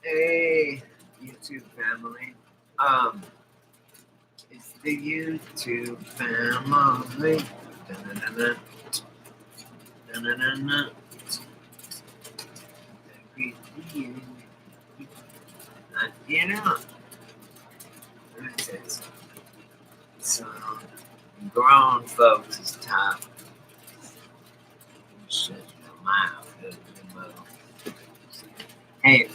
Hey, YouTube family. Um, it's the YouTube family. Da-na-na-na, da-na-na-na. You know, it's so grown folks' time. Shut your mouth. Hey,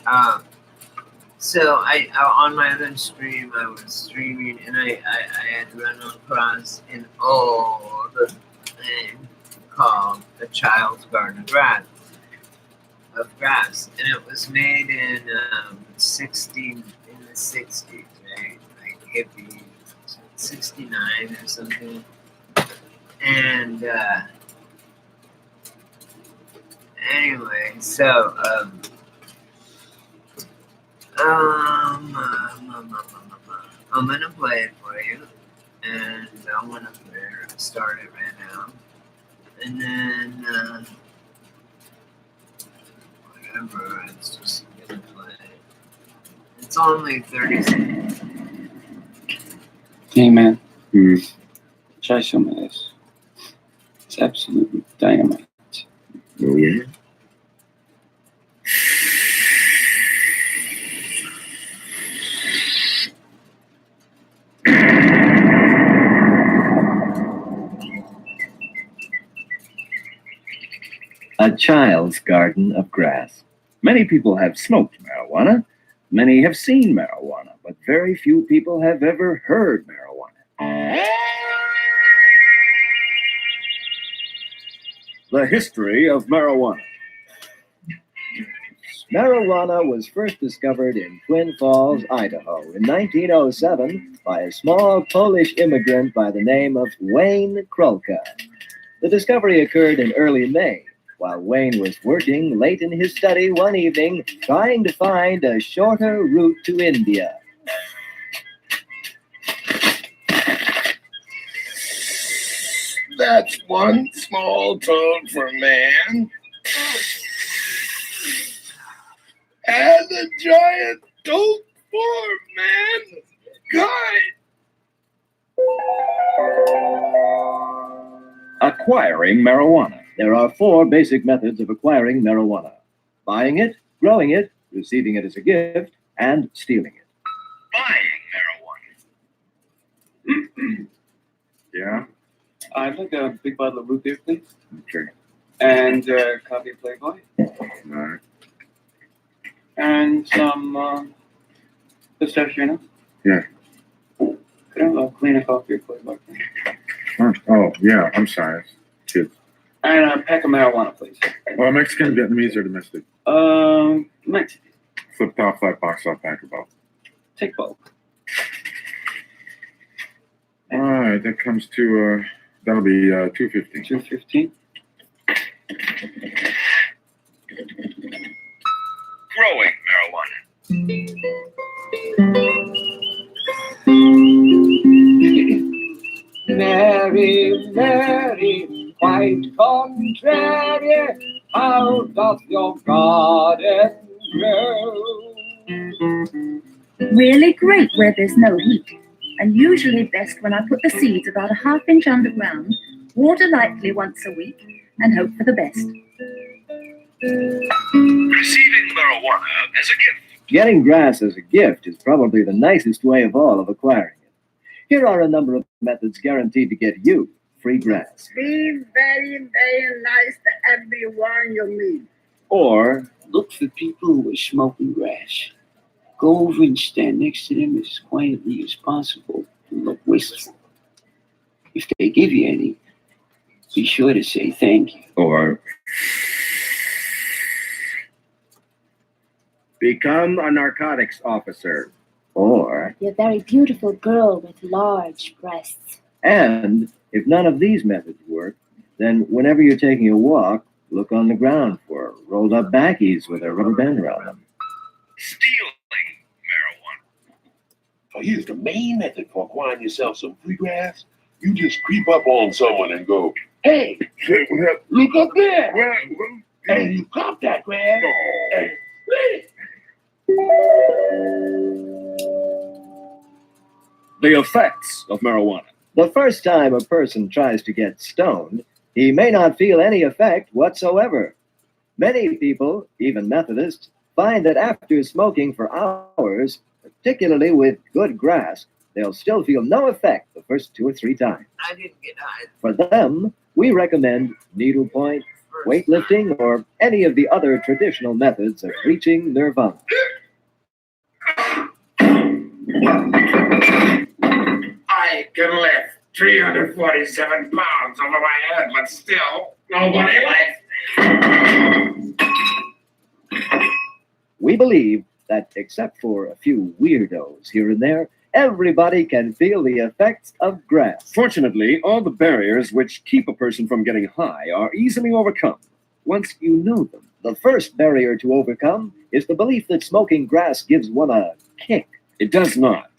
so on my other stream I was streaming and I had run across an old thing called a Child's Garden of Grass, and it was made in 60s, right? Like hippie, 69 or something, and anyway, so I'm gonna play it for you, and I'm gonna start it right now, and then whatever, it's just gonna play. It's only 30 seconds. Hey man, try some of this. It's absolutely dynamite. Oh yeah. A child's garden of grass. Many people have smoked marijuana. Many have seen marijuana, but very few people have ever heard marijuana. The history of marijuana. Marijuana was first discovered in Twin Falls, Idaho in 1907 by a small Polish immigrant by the name of Wayne Krolka. The discovery occurred in early May, while Wayne was working late in his study one evening, trying to find a shorter route to India. That's one small toad for man, and a giant toad for mankind. Acquiring marijuana. There are 4 basic methods of acquiring marijuana: buying it, growing it, receiving it as a gift, and stealing it. Buying marijuana. Yeah. I'd like a big bottle of root beer, please. Okay. And a copy of Playboy. All right. And some pistachio. Yeah. Could I have a clean copy of Playboy, please? Oh, yeah. I'm sorry. Kids. And a pack of marijuana, please. Well, Mexican, Vietnamese, or domestic? Mexican. Flip top, flat box, I'll pack about. Take both. All right. That comes to, that'll be $2.50. $2.15. Growing marijuana. Mary, Mary, quite contrary, how doth your garden grow? Really great where there's no heat, and usually best when I put the seeds about a half-inch underground, water lightly once a week, and hope for the best. Receiving marijuana as a gift. Getting grass as a gift is probably the nicest way of all of acquiring it. Here are a number of methods guaranteed to get you free grass. Be very, very nice to everyone you meet. Or Look for people who are smoking grass. Go over and stand next to them as quietly as possible and look wistful. If they give you any, be sure to say thank you. Or become a narcotics officer. Or You're a very beautiful girl with large breasts. and if none of these methods work, then whenever you're taking a walk, look on the ground for rolled up backies with a rubber band around them. Stealing marijuana. Here's the main method for acquiring yourself some free grass. You just creep up on someone and go, hey, look up there. And you cop that grass. And The effects of marijuana. The first time a person tries to get stoned, he may not feel any effect whatsoever. Many people, even Methodists, find that after smoking for hours, particularly with good grass, they'll still feel no effect the first 2 or 3 times. I didn't get high. For them, we recommend needlepoint, weightlifting, or any of the other traditional methods of reaching nirvana. I can lift 347 pounds over my head, but still, nobody likes me. We believe that, except for a few weirdos here and there, everybody can feel the effects of grass. Fortunately, all the barriers which keep a person from getting high are easily overcome once you know them. The first barrier to overcome is the belief that smoking grass gives one a kick. It does not.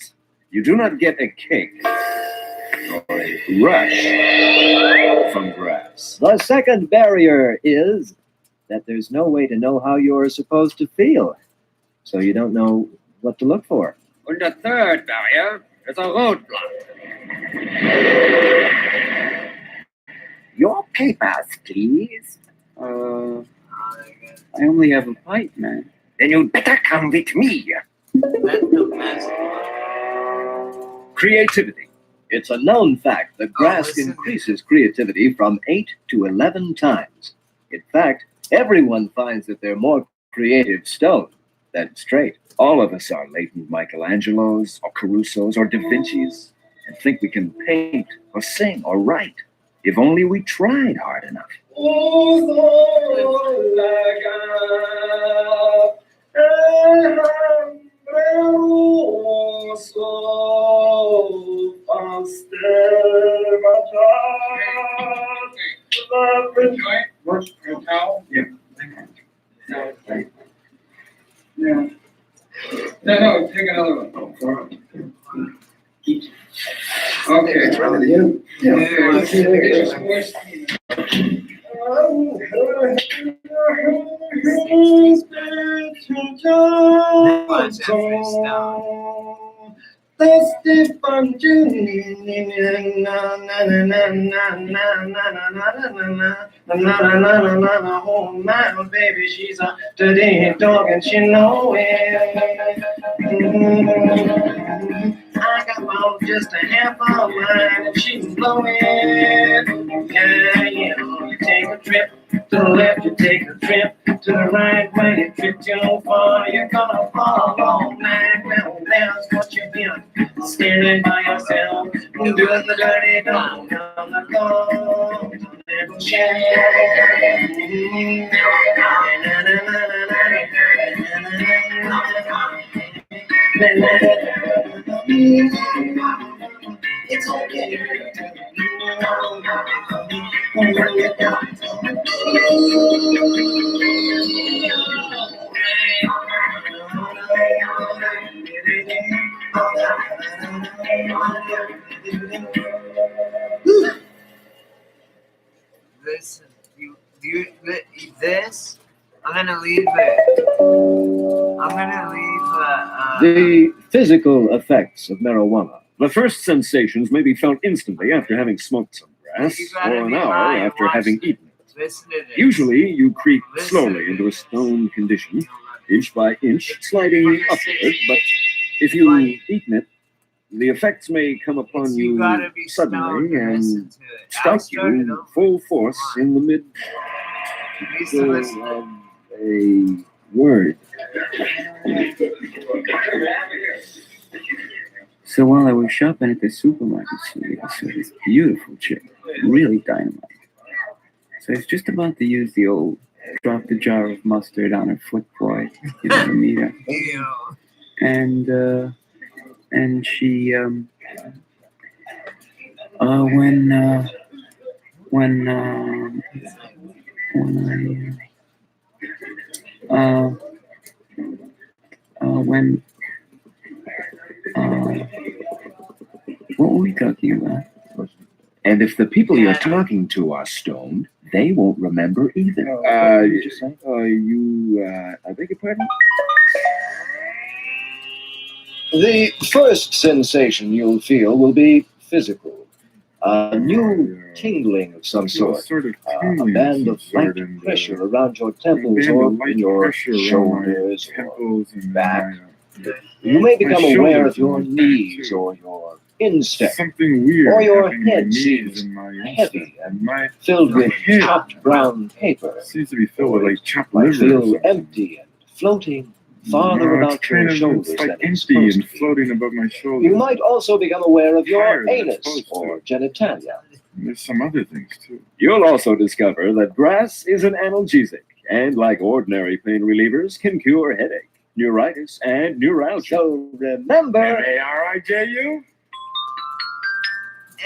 You do not get a kick or a rush from grass. The second barrier is that there's no way to know how you're supposed to feel, so you don't know what to look for. And the third barrier is a roadblock. Your papers, please. I only have a pipe, man. Then you'd better come with me. That's the best. Creativity. It's a known fact that grass listen. increases creativity from 8 to 11 times. In fact, everyone finds that they're more creative stoned than straight. All of us are latent Michelangelos or Carusos or Da Vinci's and think we can paint or sing or write if only we tried hard enough. No, take another one. Okay. Oh my baby, she's a dirty dog and she know it. I got about just a half of mine and she's blowing. Yeah, you know, you take a trip to the left, you take a trip to the right. When you trip too far, you're gonna fall all night. Now that's what you're doing, standing by yourself, doing the dirty dog on the go. Little it's okay. Listen, this, I'm gonna leave it. I'm gonna leave, The physical effects of marijuana. The first sensations may be felt instantly after having smoked some grass You gotta or an be hour high and after watch having this. eaten it. listen to this. Usually, you creep Listen. slowly into a stoned condition, inch by inch, sliding When you're upward, sitting, but if you've Funny. eaten it, the effects may come upon you you gotta be suddenly stoned to and listen to it. I strike started you over. full force in the mid You used to listen to of a word. So while I was shopping at the supermarket, I saw this beautiful chick, really dynamite. So I was just about to use the old drop the jar of mustard on her foot boy, you know, to meet her. Ew. And she what were we talking about? And if the people you're talking to are stoned, they won't remember either. I beg your pardon? The first sensation you'll feel will be physical. A new tingling of some sort. A band of light pressure around your temples or in your shoulders or back. You may become aware of your knees or your instep. Something weird. Or your happening in my head knees seems and my heavy instep. and My filled with head chopped brown paper. seems to be filled with like chopped Might liver. or feel something. empty and floating farther No, about it's your kind of shoulders it's than like it's empty supposed and to be. floating above my shoulders. You might also become aware of your Higher than it's anus supposed to. or genitalia. And there's some other things too. You'll also discover that grass is an analgesic, and like ordinary pain relievers, can cure headache, neuritis, and neuralgia. So remember, M-A-R-I-J-U?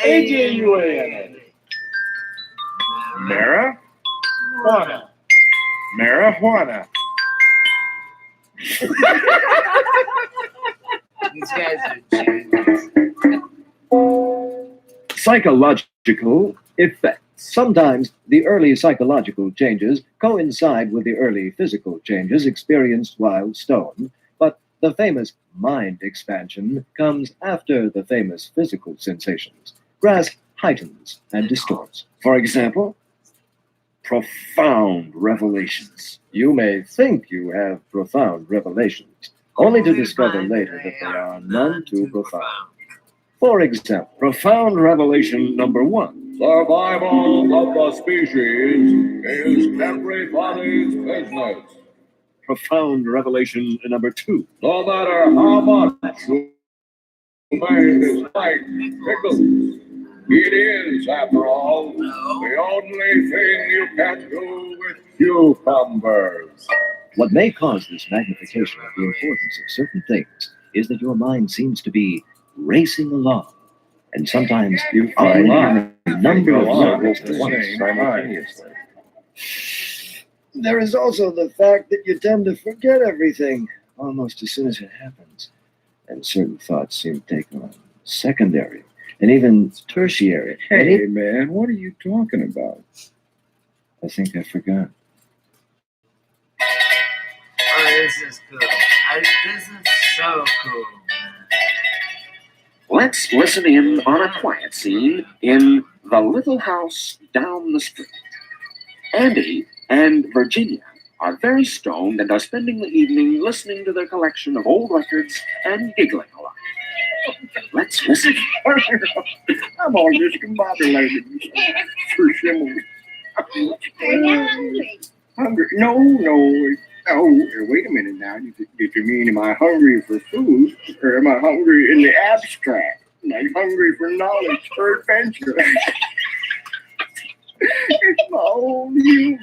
AJUANA. Marijuana. Marijuana. These guys are genius. Psychological effects. Sometimes the early psychological changes coincide with the early physical changes experienced while stoned, but the famous mind expansion comes after the famous physical sensations. Grass heightens and distorts. For example, profound revelations. You may think you have profound revelations, only to discover later that they are none too profound. For example, Profound revelation number 1. Survival of the species is everybody's business. Profound revelation number 2. No matter how much you may dislike pickles, it is, after all, the only thing you can do with cucumbers. what may cause this magnification of the importance of certain things is that your mind seems to be racing along, and sometimes you find a number of circles at once. simultaneously. There is also the fact that you tend to forget everything almost as soon as it happens, and certain thoughts seem to take on secondary and even tertiary. Hey, man, what are you talking about? I think I forgot. Oh, this is cool. This is so cool. Let's listen in on a quiet scene in The Little House Down the Street. Andy and Virginia are very stoned and are spending the evening listening to their collection of old records and giggling a lot. Let's listen. I'm all discombobulated. For shimmel. Are you hungry? Hungry? No. Oh, wait a minute now. Did you mean, am I hungry for food, or am I hungry in the abstract? Like hungry for knowledge, for adventure? It's my old humor.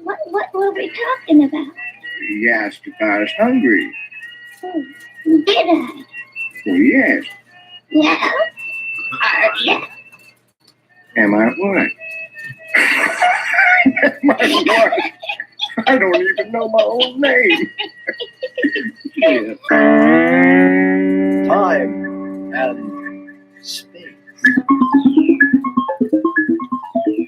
What were we talking about? You asked if I was hungry. Oh, did I? Well, yes. Yeah. Yeah. Am I what? Am I what? I don't even know my own name. Yeah. Time and space.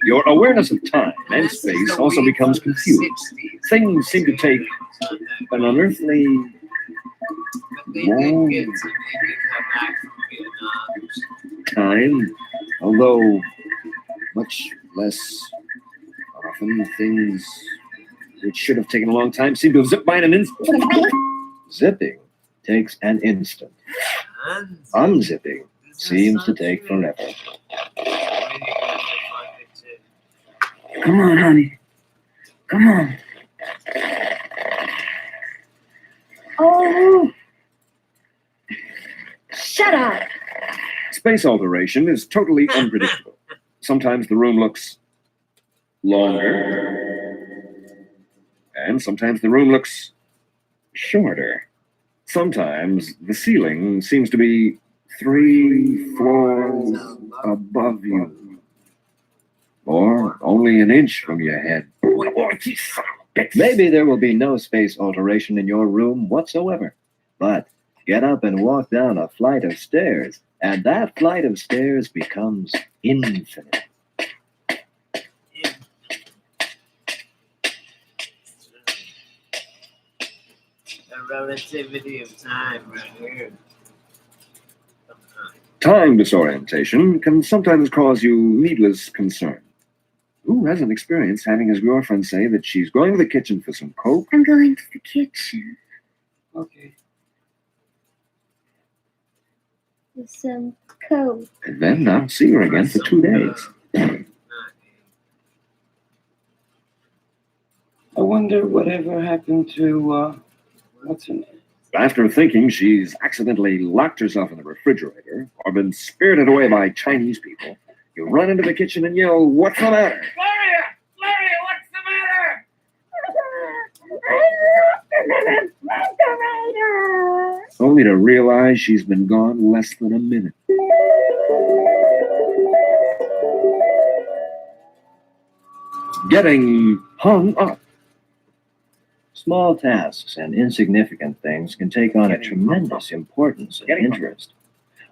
Your awareness of time and space also becomes confused. Things seem to take an unearthly long time, although much less often. Things which should have taken a long time seem to have zipped by in an instant. Zipping takes an instant. Unzipping seems to take forever. Come on, honey. Come on. Oh, shut up. Space alteration is totally unpredictable. Sometimes the room looks longer, and sometimes the room looks shorter. Sometimes the ceiling seems to be 3 floors above you, or only an inch from your head. Maybe there will be no space alteration in your room whatsoever, but get up and walk down a flight of stairs, and that flight of stairs becomes infinite. relativity of time right here. Time disorientation can sometimes cause you needless concern. Who hasn't experienced having his girlfriend say that she's going to the kitchen for some Coke? I'm going to the kitchen. Okay. With some Coke. And then not see her again for 2 days. I wonder whatever happened to, what's her name? After thinking she's accidentally locked herself in the refrigerator or been spirited away by Chinese people, you run into the kitchen and yell, "What's the matter?" Gloria! Gloria, what's the matter? Only to realize she's been gone less than a minute. Getting hung up. Small tasks and insignificant things can take on a tremendous importance and interest.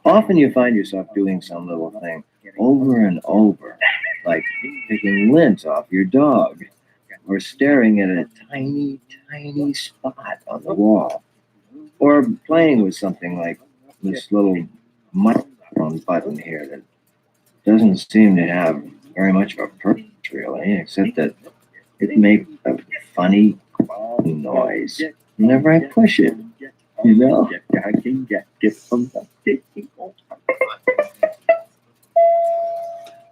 Often you find yourself doing some little thing over and over, like picking lint off your dog, or staring at a tiny, tiny spot on the wall, or playing with something like this little microphone button here that doesn't seem to have very much of a purpose, really, except that it makes a funny noise whenever I push it, you know?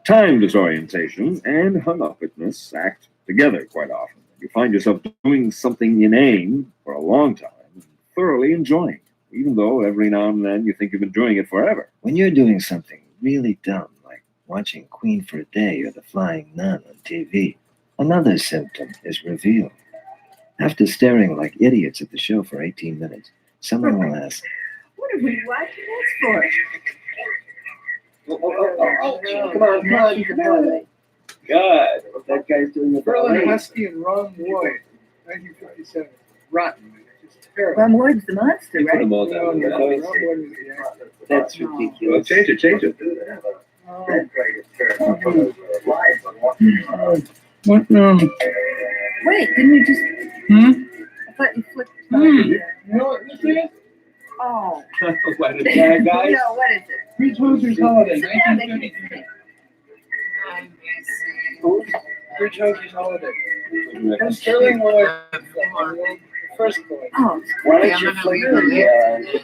Time disorientation and hung-upness act together quite often. You find yourself doing something inane for a long time and thoroughly enjoying it, even though every now and then you think you've been doing it forever. When you're doing something really dumb, like watching Queen for a Day or The Flying Nun on TV, another symptom is revealed. After staring like idiots at the show for 18 minutes, someone will ask, What are we watching this for? come on. God, that guy's doing a Berlin Husky and Ron Wood, 1957. Rotten. Just terrible. Ron Wood's the monster, Put right? them all down. That's ridiculous. Change it. What, Wait, didn't you just... I thought you flipped. You know what this is? Oh. What a bad guy. No, what is it? Three Toasters Holiday, Sit down, they can't 1933. see. Three Toasters Holiday. And Sterling was the first boy. Oh, Why don't you flick the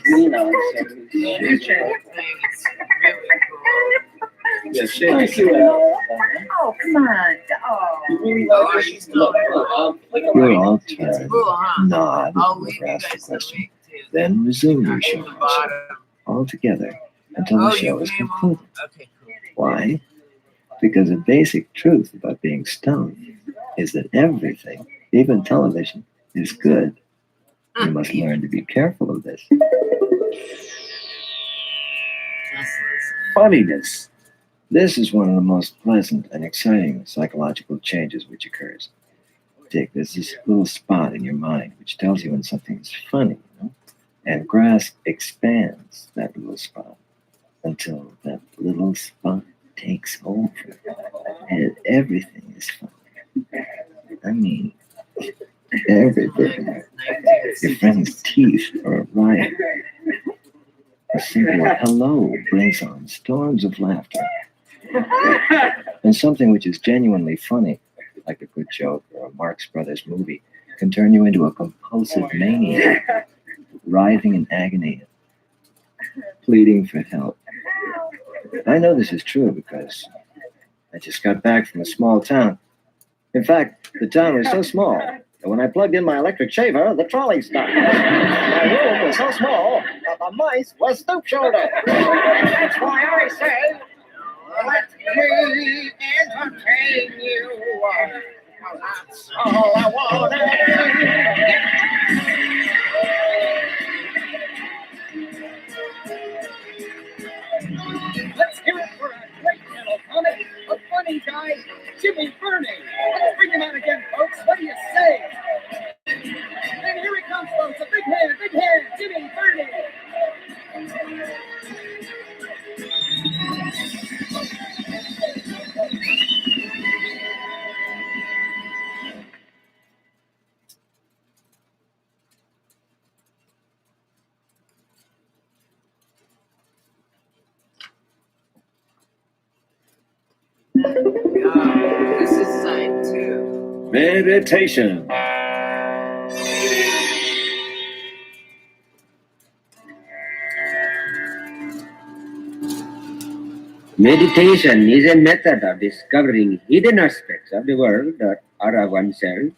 green on something? You change it. Yeah, shake it. oh, come on. Oh. You're all turn, Cool, huh? nod, I'll and leave you ask the guys the question. link to Then resume your show bottom. all together until the Oh, show you is came concluded. on? Okay, cool. Why? Because a basic truth about being stoned is that everything, even television, is good. You must learn to be careful of this. Funniness. This is one of the most pleasant and exciting psychological changes which occurs. Dick, there's this little spot in your mind which tells you when something is funny, you know? And grass expands that little spot until that little spot takes over and everything is funny. I mean, everything. Your friend's teeth are a riot. A simple hello brings on storms of laughter. And something which is genuinely funny, like a good joke or a Marx Brothers movie, can turn you into a compulsive maniac, writhing in agony, pleading for help. I know this is true because I just got back from a small town. In fact, the town was so small that when I plugged in my electric shaver, the trolley stopped. My room was so small that the mice were stoop-shouldered. That's why I say, let me entertain you. 'Cause that's all I wanted. Let's hear it for a great little comic, a funny guy, Jimmy Burney. Let's bring him out again, folks. What do you say? And here he comes, folks. A big hand, Jimmy Burney. This is side 2. Meditation. Meditation is a method of discovering hidden aspects of the world or of oneself,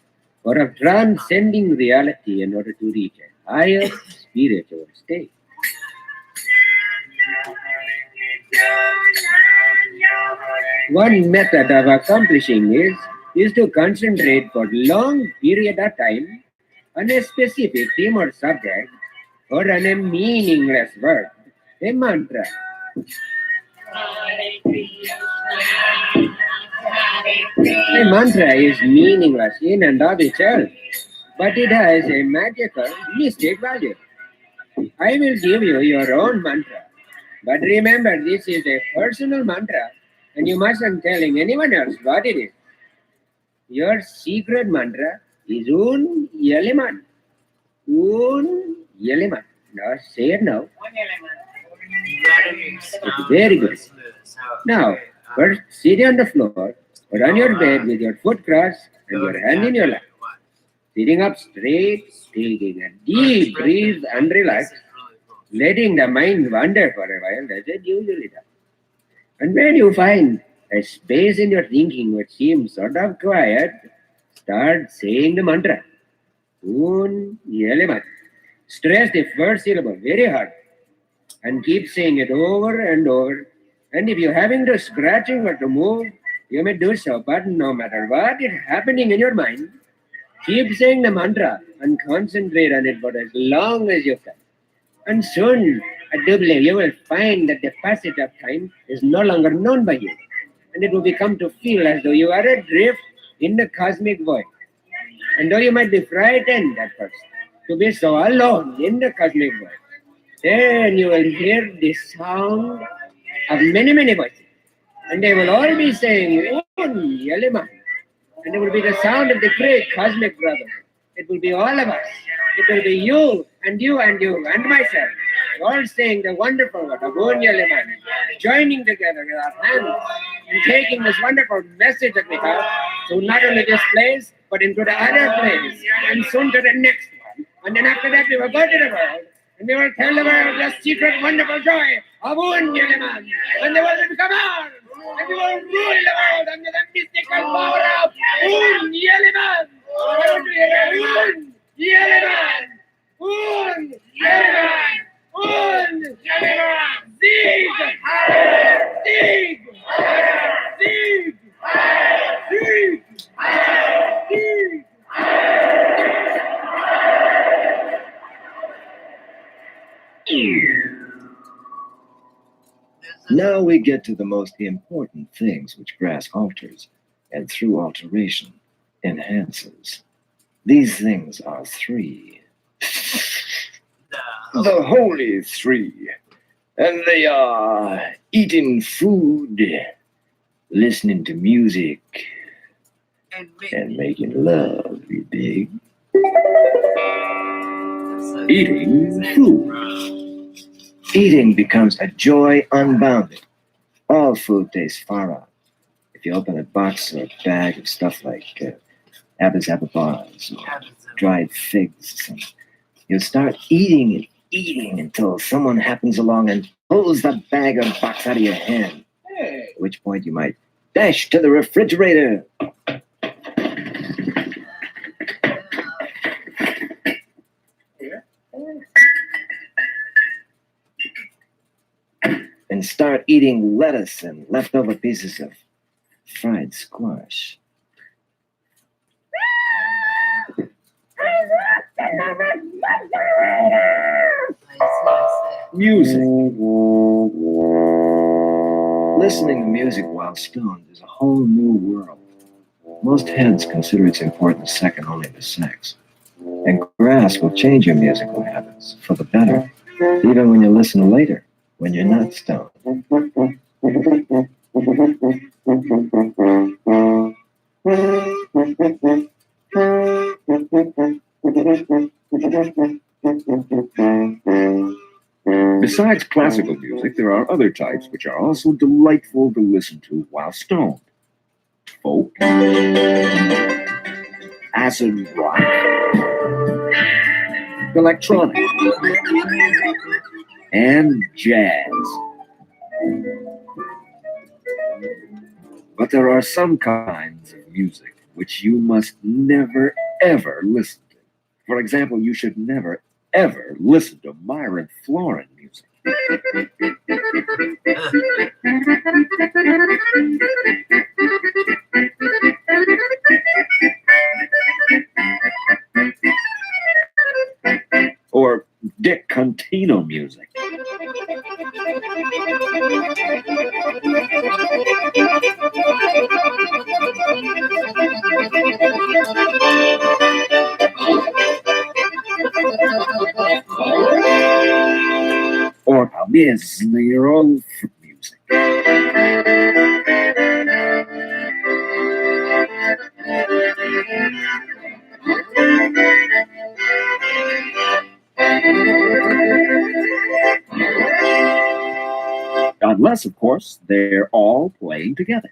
or of transcending reality in order to reach a higher spiritual state. One method of accomplishing is to concentrate for long period of time on a specific theme or subject, or on a meaningless word, a mantra. A mantra is meaningless in and of itself, but it has a magical, mystic value. I will give you your own mantra, but remember this is a personal mantra, and you mustn't tell anyone else what it is. Your secret mantra is Un Yeliman. Un Yeliman. Now say it now. It's very good. Now, first sit on the floor or on your bed with your foot crossed and your hand in your lap. Sitting up straight, taking a deep breath and relax, letting the mind wander for a while as it usually does. And when you find a space in your thinking which seems sort of quiet, start saying the mantra. Un Yeliman. Stress the first syllable very hard and keep saying it over and over. And if you're having to scratching or to move, you may do so, but no matter what is happening in your mind, keep saying the mantra and concentrate on it for as long as you can. And soon, doubly, you will find that the passage of time is no longer known by you, and it will become to feel as though you are adrift in the cosmic void. And though you might be frightened at first to be so alone in the cosmic void, then you will hear the sound of many, many voices. And they will all be saying, Un Yeliman. And it will be the sound of the great cosmic brother. It will be all of us. It will be you and you and you and myself. All saying the wonderful word of Un Yeliman. Joining together with our hands and taking this wonderful message that we have to not only this place, but into the other place. And soon to the next one. And then after that we will go to the world. And we will tell the world the secret wonderful joy of Un Yeliman. And the world will become ours. And we will rule the world under the mystical power of Un Yeliman. Un Yeliman. Un Yeliman. Un Yeliman. Sieg! Sieg! Sieg! Sieg! Sieg! Now we get to the most important things which grass alters, and through alteration enhances. These things are three. The holy three. And they are eating food, listening to music, and making love, you dig? Eating food. Eating becomes a joy unbounded. All food tastes far out. If you open a box or a bag of stuff like Abba's apple bars or dried figs, you'll start eating until someone happens along and pulls the bag or box out of your hand. At which point you might dash to the refrigerator. And start eating lettuce and leftover pieces of fried squash. Music. Listening to music while stoned is a whole new world. Most heads consider its importance second only to sex. And grass will change your musical habits for the better, even when you listen later, when you're not stoned. Besides classical music, there are other types which are also delightful to listen to while stoned. folk, acid rock, electronic, and jazz. But there are some kinds of music which you must never, ever listen to. For example, you should never, ever listen to Myron Florin music. Or Dick Contino music. Or Disney-Roll music. Unless, of course, they're all playing together.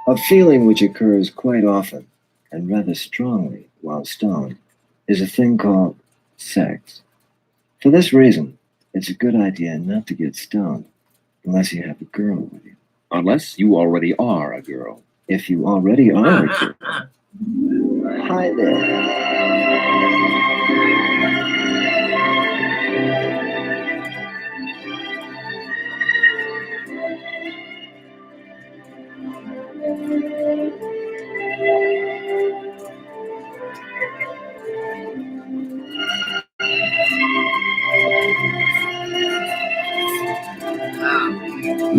A feeling which occurs quite often and rather strongly while stoned is a thing called sex. For this reason, it's a good idea not to get stoned unless you have a girl with you. Unless you already are a girl. If you already are a girl. Hi there.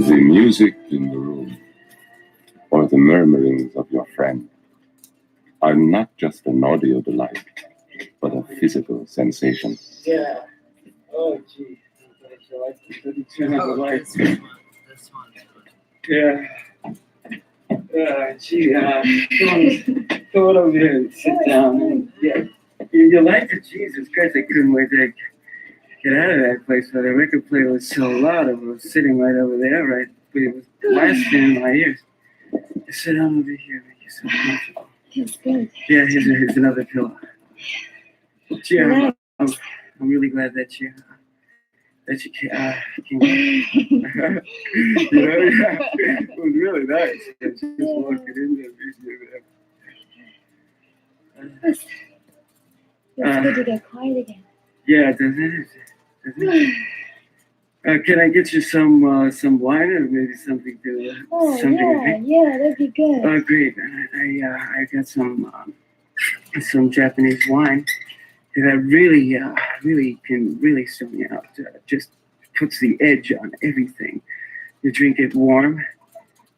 The music in the room, or the murmurings of your friend, are not just an audio delight, but a physical sensation. Yeah. Oh, gee. Turn on the lights. This one. Yeah. Gee, come on over here and sit down. Yeah. You liked it? Jesus Christ, I couldn't wait to get out of that place where the record player was so loud. I was sitting right over there, right? But it was blasting in my ears. Just sit down over here, make yourself comfortable. Feels good. Yeah, here's another pillow. Gee, I'm really glad that you came. You know, yeah, it was really nice. Just walking in there. It's good to get quiet again. Yeah, doesn't it? Can I get you some wine or maybe something to something to drink? Yeah, that'd be good. Oh, great. I got some Japanese wine that really can really sum you up. Just puts the edge on everything. You drink it warm,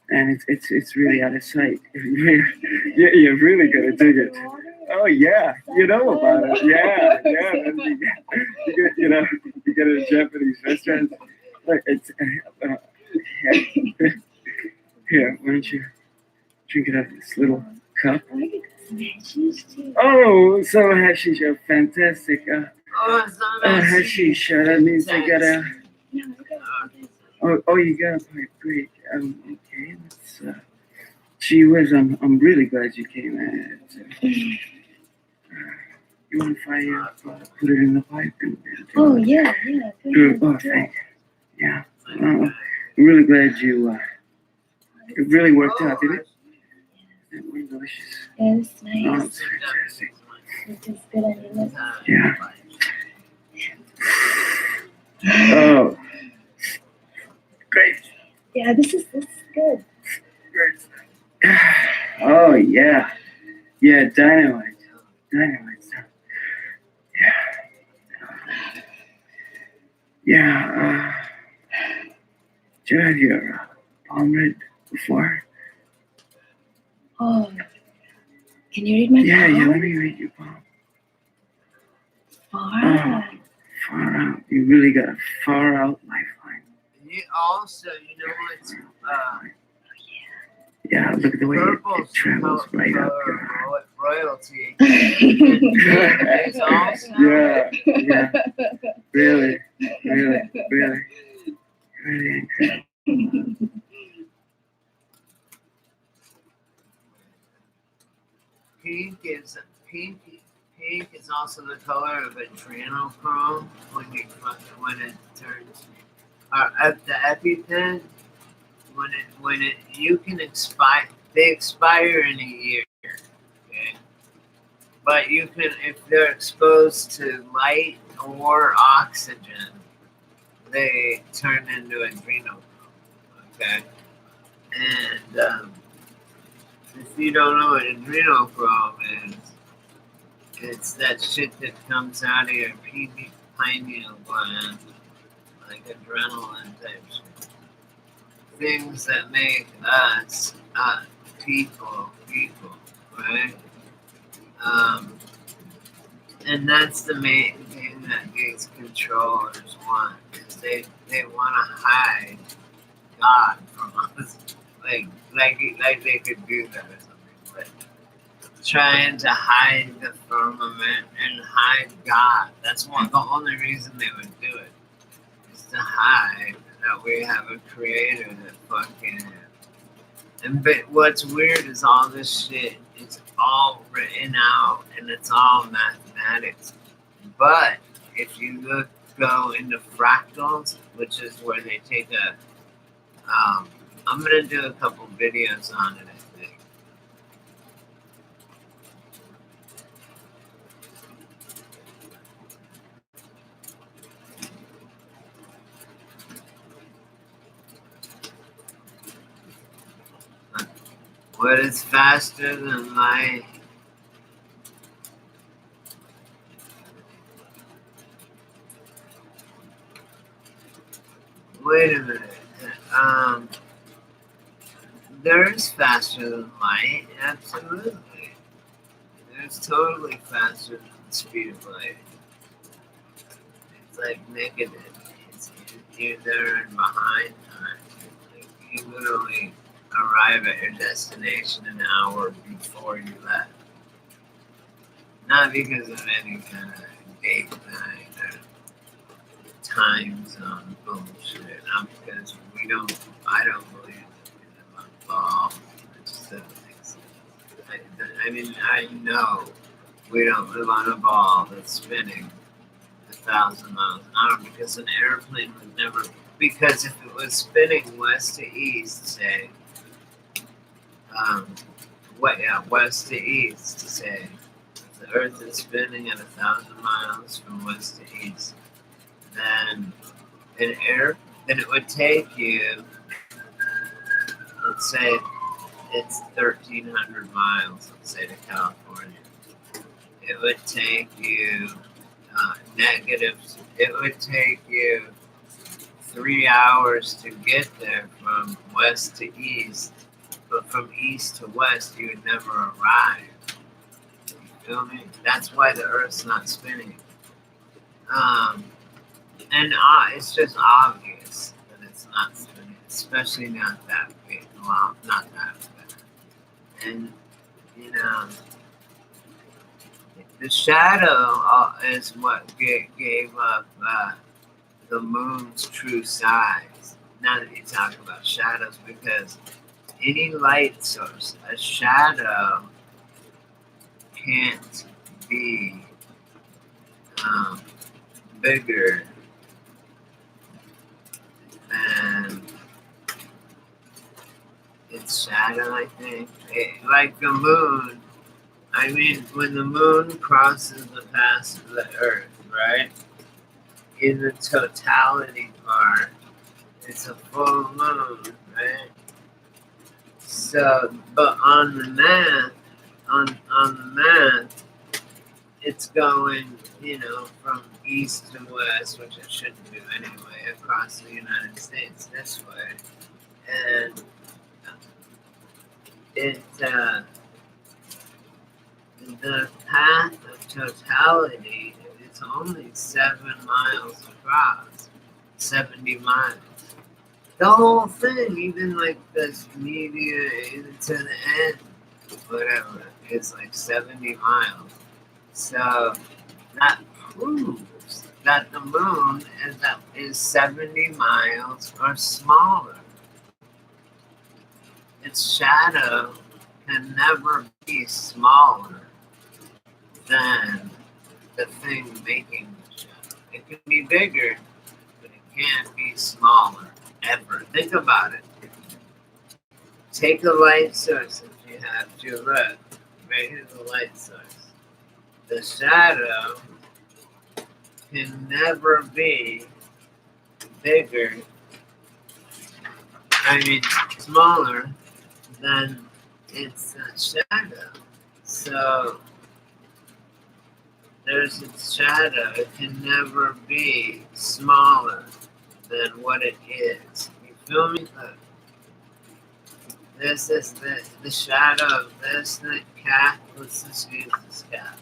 and it's really out of sight. You're really gonna dig it. Oh yeah, you know about it. Yeah. You get a Japanese restaurant. Like it's here. Why don't you drink it out of this little cup? I could get some hashish too. Oh, so hashish, fantastic. Some hashish. That means I gotta. No, I got it. Oh, you got a pipe. Great. Okay. Let's. Gee whiz, I'm really glad you came. You want if I put it in the pipe? Oh, yeah. Good. Oh, thank you. Yeah. I'm really glad you. It really worked out, didn't it? That was delicious. Yeah, it's Oh, nice. it's fantastic. It tastes good on your lips. Yeah. Oh. Great. Yeah, this is good. Great. Oh, yeah. Yeah, dynamite. Yeah. Did you have your palm read before? Oh, can you read my Yeah, palm? let me read your palm. Far. Far out. You really got a far out lifeline. You also, you know what's Yeah, look at the way purple it travels right up. royalty is also Yeah, yeah. Really, really, really, really incredible. pink is pink is also the color of adrenochrome when it turns at the EpiPen when it you can expire they expire in a year, okay? But you can if they're exposed to light or oxygen, they turn into adrenochrome, okay? And if you don't know what adrenochrome is, it's that shit that comes out of your pineal gland, like adrenaline type shit. Things that make us people, right? And that's the main thing that these controllers want, is they want to hide God from us, like they could do that or something, but trying to hide the firmament and hide God. That's the only reason they would do it, is to hide that we have a creator that fucking. But what's weird is all this shit. It's all written out and it's all mathematics. But if you go into fractals, which is where they take a I'm gonna do a couple videos on it, I think. What is faster than light? Wait a minute. There's faster than light, absolutely. There's totally faster than the speed of light. It's like negative. You're there and behind time. Like you literally arrive at your destination an hour before you left. Not because of any kind of date night or time zone bullshit. Not because I don't believe in a ball. It just doesn't make sense. I mean, I know we don't live on a ball that's spinning 1,000 miles an hour because an airplane would never. Because if it was spinning west to east, say, west to east, say, if the Earth is spinning at 1,000 miles from west to east, then it would take you. Let's say it's 1,300 miles. Let's say to California. It would take you It would take you 3 hours to get there from west to east, but from east to west, you would never arrive. You feel me? That's why the Earth's not spinning. And it's just obvious that it's not spinning, especially not that big. Well, not that big. And, the shadow is what gave up the moon's true size. Now that you talk about shadows, because any light source, a shadow can't be bigger than its shadow, I think. Like the moon, I mean, when the moon crosses the path of the Earth, right? In the totality part, it's a full moon, right? So, but on the math, on the math, it's going, from east to west, which it shouldn't do anyway, across the United States this way. And the path of totality is only 7 miles across, 70 miles. The whole thing, even like this media to the end, whatever, is like 70 miles. So that proves that the moon is 70 miles or smaller. Its shadow can never be smaller than the thing making the shadow. It can be bigger, but it can't be smaller, ever. Think about it. Take a light source if you have to look. Right here's the light source. The shadow can never be bigger, smaller than its shadow. So there's its shadow. It can never be smaller than what it is. You feel me? Look. This is the shadow of this cat. Let's just use this cat.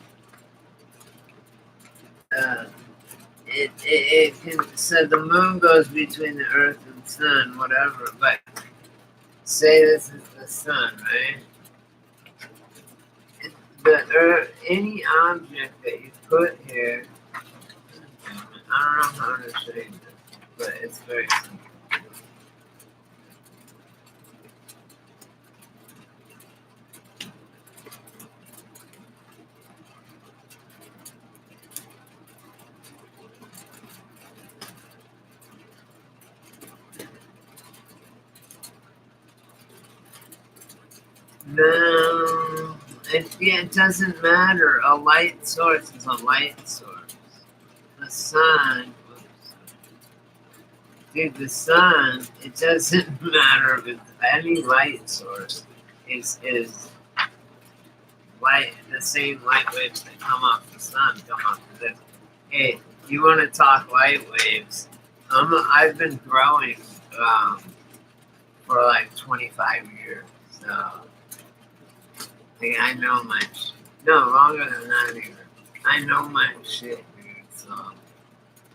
It can, so the moon goes between the earth and sun, whatever, but say this is the sun, right? Any object that you put here, I don't know how to show you this, but it's very simple. No, it doesn't matter. A light source is a light source. The sun, dude, the sun, it doesn't matter if any light source is light, the same light waves that come off the sun come off of this. Hey, you want to talk light waves? I've been growing for like 25 years, so. I know my shit. No, longer than that even. I know my shit, dude. So,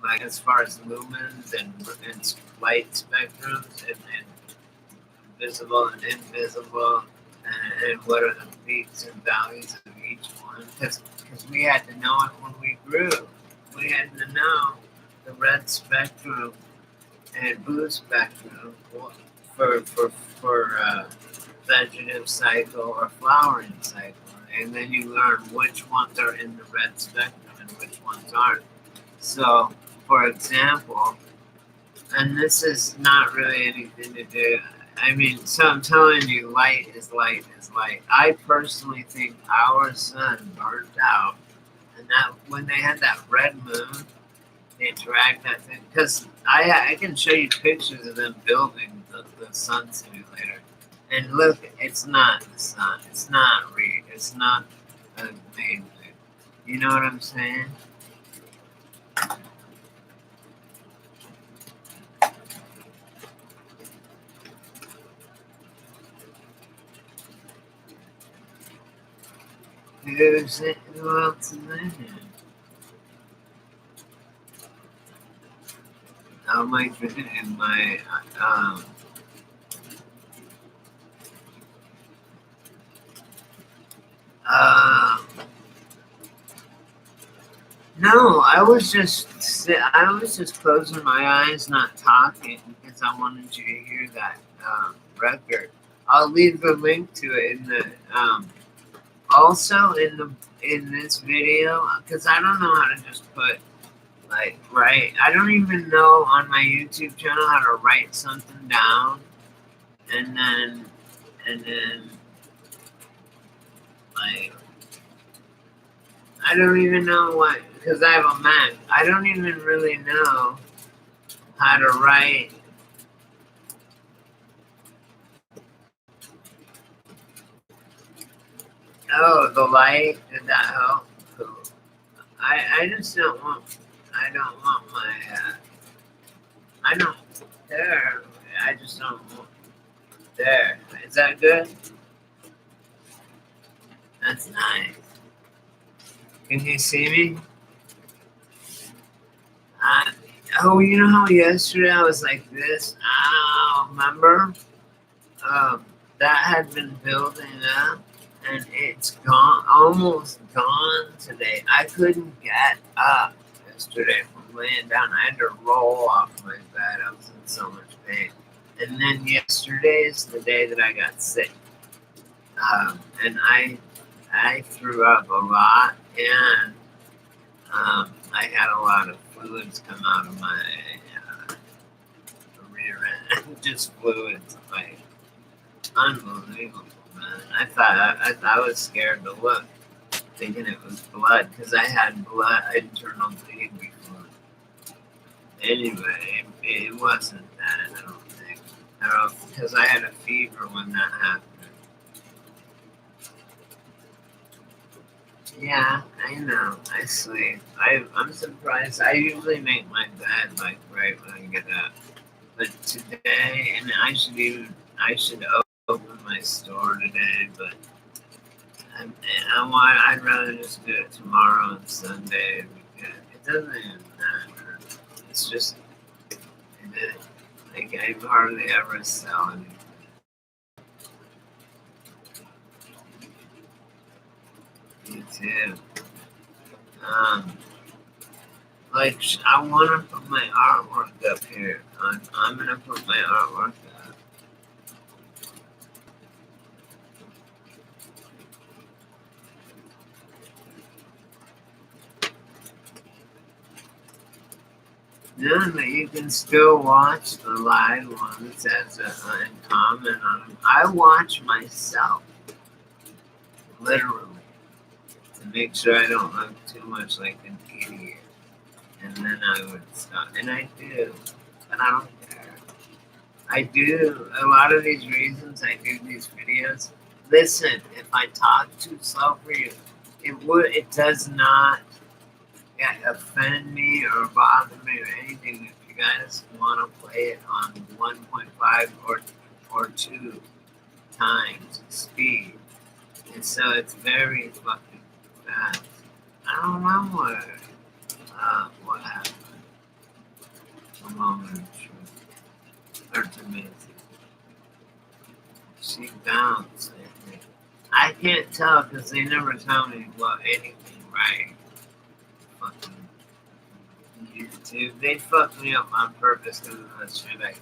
like as far as lumens and light spectrums and visible and invisible and what are the peaks and valleys of each one. Because we had to know it when we grew. We had to know the red spectrum and blue spectrum for vegetative cycle or flowering cycle, and then you learn which ones are in the red spectrum and which ones aren't. So, for example, and this is not really anything to do, so I'm telling you, light is light is light. I personally think our sun burned out, and that when they had that red moon, they dragged that thing, because I can show you pictures of them building the sun simulator. And look, it's not the sun. It's not real. It's not a main thing. You know what I'm saying? Who else is in here? Oh, my goodness, my no, I was just closing my eyes, not talking, because I wanted you to hear that record. I'll leave the link to it in the also in this video, because I don't know how to just put write. I don't even know on my YouTube channel how to write something down, and then I don't even know what, because I have a Mac. I don't even really know how to write. Oh, the light, did that help? Cool. I just don't want, I don't, there, I just don't want, there. Is that good? That's nice. Can you see me? Oh, you know how yesterday I was like this? Oh, remember? That had been building up, and it's gone, almost gone today. I couldn't get up yesterday from laying down. I had to roll off my bed. I was in so much pain. And then yesterday is the day that I got sick. And I threw up a lot, and I had a lot of fluids come out of my rear end. Just fluids, like unbelievable, man. I was scared to look, thinking it was blood, because I had blood internal bleeding before. Anyway, it wasn't that, I don't think. I don't know, because I had a fever when that happened. Yeah, I know. I sleep. I'm surprised. I usually make my bed like right when I get up. But today, and I should open my store today, but I'd rather just do it tomorrow and Sunday because it doesn't even matter. It's just, like I hardly ever sell anything. Me too. Like I want to put my artwork up here. I'm gonna put my artwork up. Yeah, but you can still watch the live ones as and comment on them. I watch myself, literally, to make sure I don't look too much like an idiot. And then I would stop. And I do, but I don't care. I do a lot of these reasons I do these videos. Listen, if I talk too slow for you, it does not offend me or bother me or anything if you guys want to play it on 1.5 or 2 times speed. And so it's very fucking fast. I don't know what happened. A moment of truth. Or to me. She bounced, I think. I can't tell because they never tell me anything right. Fucking YouTube. They fucked me up on purpose because of the shit I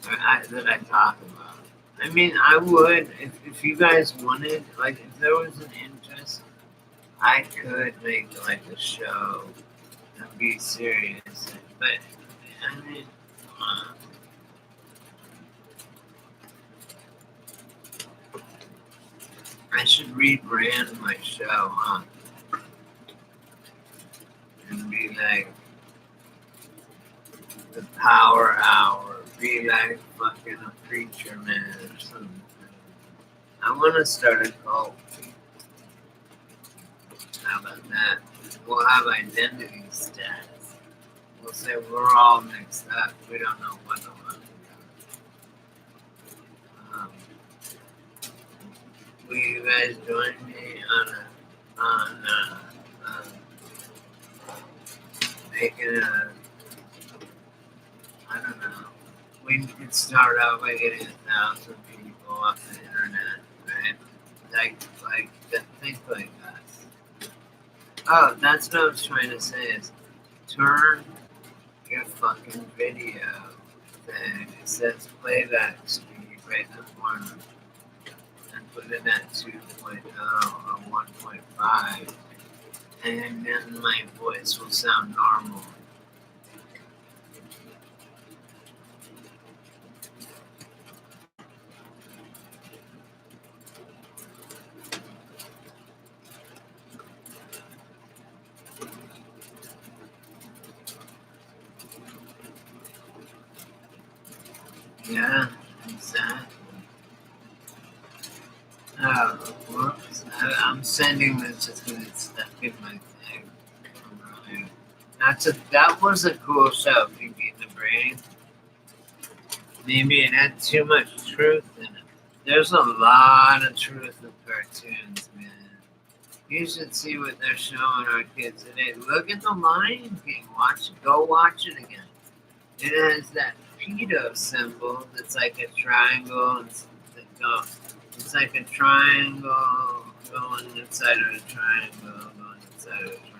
covered. That I talk about. I mean, I would, if you guys wanted, like, if there was an interest, I could make, like, a show and be serious. But, I mean, I should rebrand my show, huh? And be like the Power Hour, be like fucking a preacher man or something. I want to start a cult. How about that? We'll have identity stats. We'll say we're all mixed up. We don't know what the fuck will you guys join me on making I don't know. We could start out by getting 1,000 people off the internet, right? Like think like us. Oh, that's what I was trying to say is turn your fucking video thing. It says playback speed right in the corner and put it at 2.0 or 1.5, and then my voice will sound normal. Yeah, exactly. Oh, whoops. I'm sending this just because it's stuck in my thing. That was a cool show, Pinky and the Brain. Maybe it had too much truth in it. There's a lot of truth in cartoons, man. You should see what they're showing our kids today. Look at the Lion King. Go watch it again. It has that pedo symbol that's like a triangle. It's like a triangle going inside of a triangle, going inside of a triangle.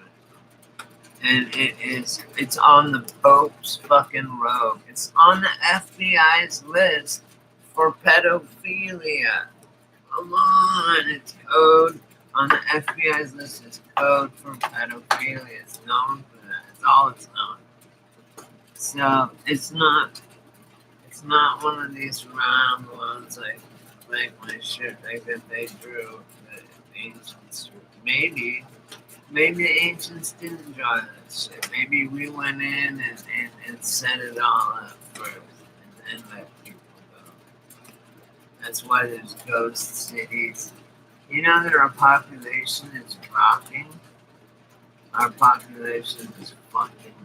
And it's on the Pope's fucking robe. It's on the FBI's list for pedophilia. Come on, it's code on the FBI's list. Is code for pedophilia. It's known for that. It's all it's known. So it's not one of these round ones like my shit like that they drew. The ancients drew. Maybe the ancients didn't draw that shit. Maybe we went in and set it all up first and then let people go. That's why there's ghost cities. You know that our population is dropping? Our population is fucking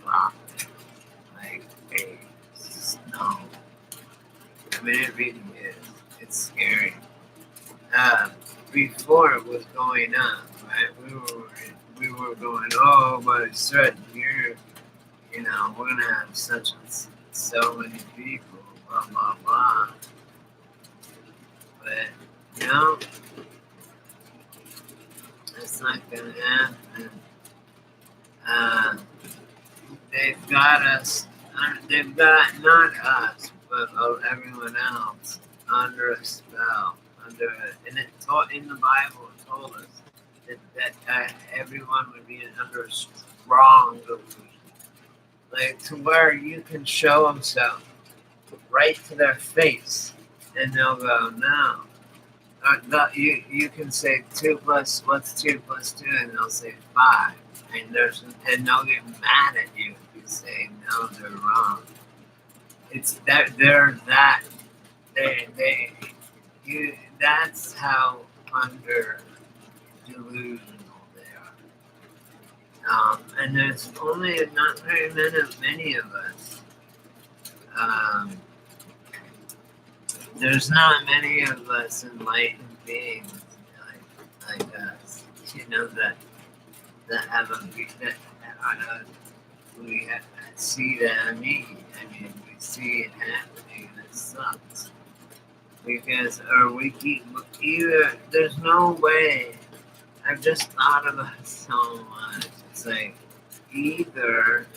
dropping. Like a snow. I mean, it really is. It's scary. Before it was going up, right? We were going, oh, but a certain year, you know, we're gonna have such and so many people, blah blah blah. But you know, it's not gonna happen. They've got us. They've got not us, but everyone else under a spell. And it taught in the Bible. It told us that everyone would be under a strong delusion, like to where you can show them something right to their face, and they'll go no. You can say 2 plus what's 2 plus 2, and they'll say 5, and they'll get mad at you if you say no, they're wrong. It's that they're that that's how under delusional they are. And there's only not very many of us. There's not many of us enlightened beings like us. You know that have a we see that. I mean, we see it happening, and it sucks. Because, either, there's no way, I've just thought about it so much. It's like, either,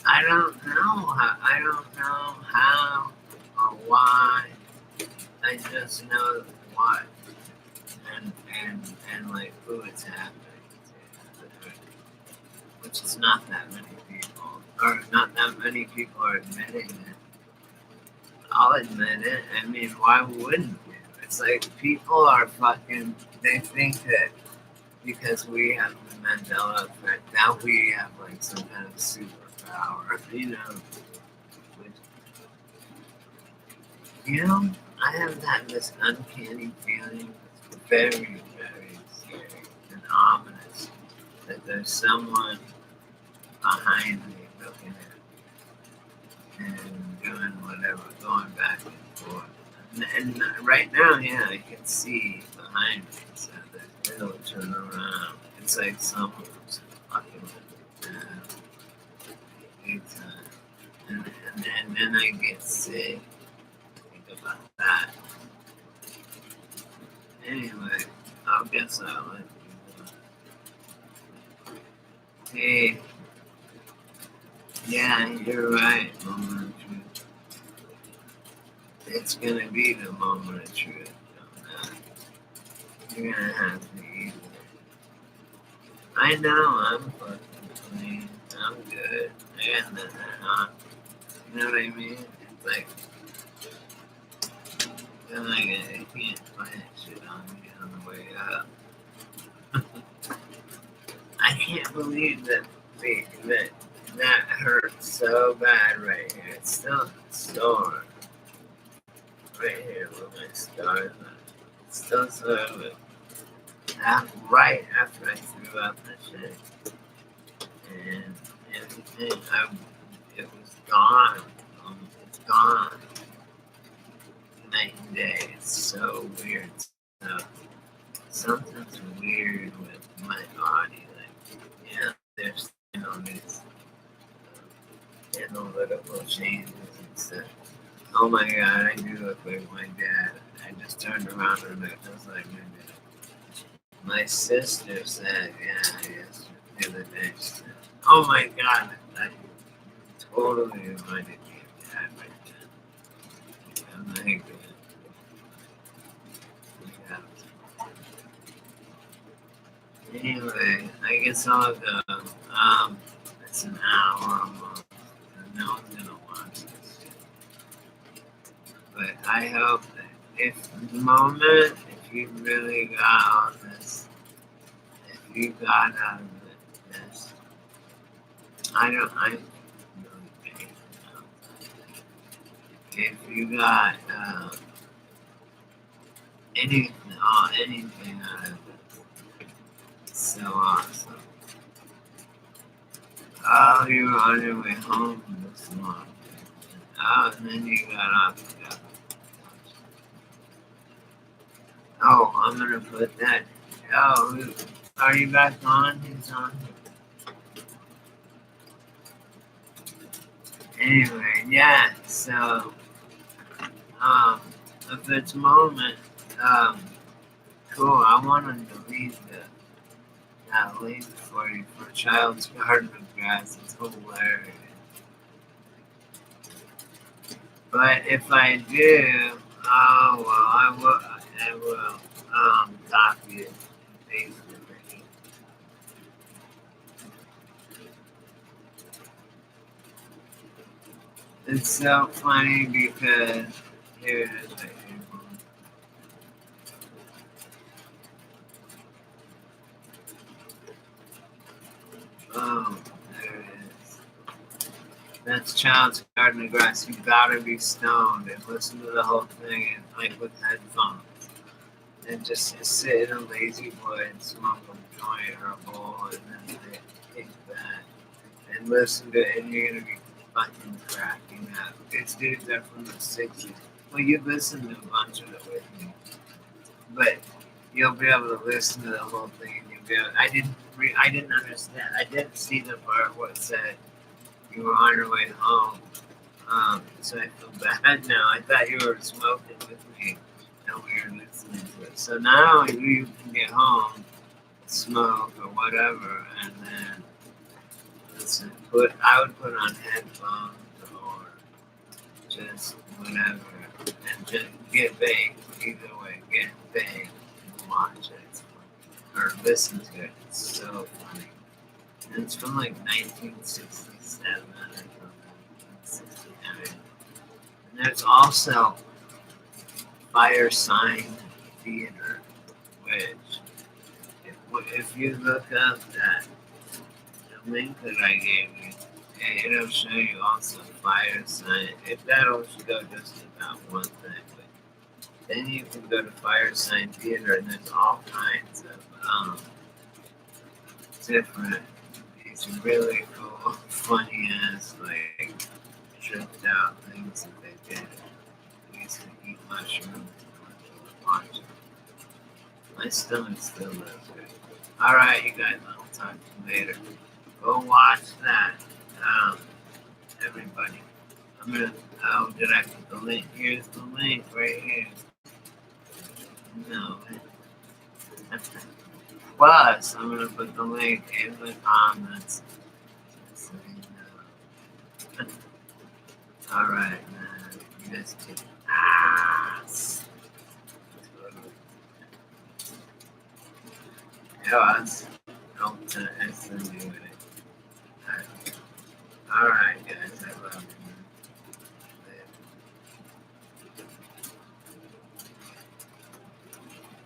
I don't know how or why, I just know what, and like who it's happening to, which is not that many people, or not that many people are admitting it. I'll admit it. I mean, why wouldn't you? It's like people are fucking, they think that because we have the Mandela effect, now we have like some kind of superpower, you know. I have this uncanny feeling. It's very, very scary and ominous that there's someone behind me looking at me and doing whatever, going back and forth. And right now, yeah, I can see behind me, so they'll turn around. It's like someone's fucking with me big time. And then I get sick. Think about that. Anyway, I guess I'll let you go. Hey. Yeah, you're right, moment of truth. It's gonna be the moment of truth. You're gonna have to eat it. I know, I'm fucking clean. I'm good. I got nothing on. You know what I mean? It's like, I can't plant shit on me on the way up. I can't believe that hurts so bad right here. It's still sore. Right here where my scars are. It's still sore, but right after I threw up the shit. And everything, it was gone. It's gone. Night and day. It's so weird. something's weird with my body. Like, yeah, there's these analytical changes and stuff. Oh my god, I do look like my dad. I just turned around and looked just like my dad. My sister said, yeah, yes, the other day. She said, oh my god, that totally reminded me of dad right then. I'm like, yeah. Anyway, I guess I'll go. It's an hour almost. No one's gonna watch this. But I hope that if the moment, if you really got all this, if you got out of this, I'm really paid. If you got anything out of it, it's so awesome. Oh, you were on your way home this morning. Oh, and then you got off the couch. Oh, I'm gonna put that. Oh, are you back on? He's on. Anyway, yeah. So, if it's a moment, cool. I wanted to leave that link for you for Child's Garden of Grass. It's hilarious. But if I do, oh well, I will copy it and paste it. It's so funny because here it is right here. Oh, there it is. That's Child's Garden of Grass. You gotta be stoned and listen to the whole thing and like with headphones. And just sit in a lazy boy and smoke a joint or a bowl and then take that and listen to it and you're gonna be fucking cracking up. These dudes are from the 60s. Well, you listen to a bunch of it with me. But you'll be able to listen to the whole thing and you'll be able, I didn't understand. I didn't see the part where it said you were on your way home. So I feel bad now. I thought you were smoking with me and we were listening to it. So now you can get home, smoke or whatever, and then listen. I would put on headphones or just whatever and just get baked. Either way, get baked and watch it or listen to it. It's so funny. And it's from like 1967 or something, 1969. And there's also Fire Sign Theater, which if you look up that the link that I gave you, it'll show you also Fire Sign. If that'll show just about one thing, but then you can go to Fire Sign Theater, and there's all kinds of different, these really cool, funny ass, like tripped out things that they did. We used to eat mushrooms and watch it. My stomach still does good. Alright, you guys, I'll talk to you later. Go watch that. Everybody. I'm gonna, oh, did I put the link? Here's the link right here. No. Plus, I'm gonna put the link in the comments. So you know. Alright, man. You guys kick ass. Yes. Don't SMU.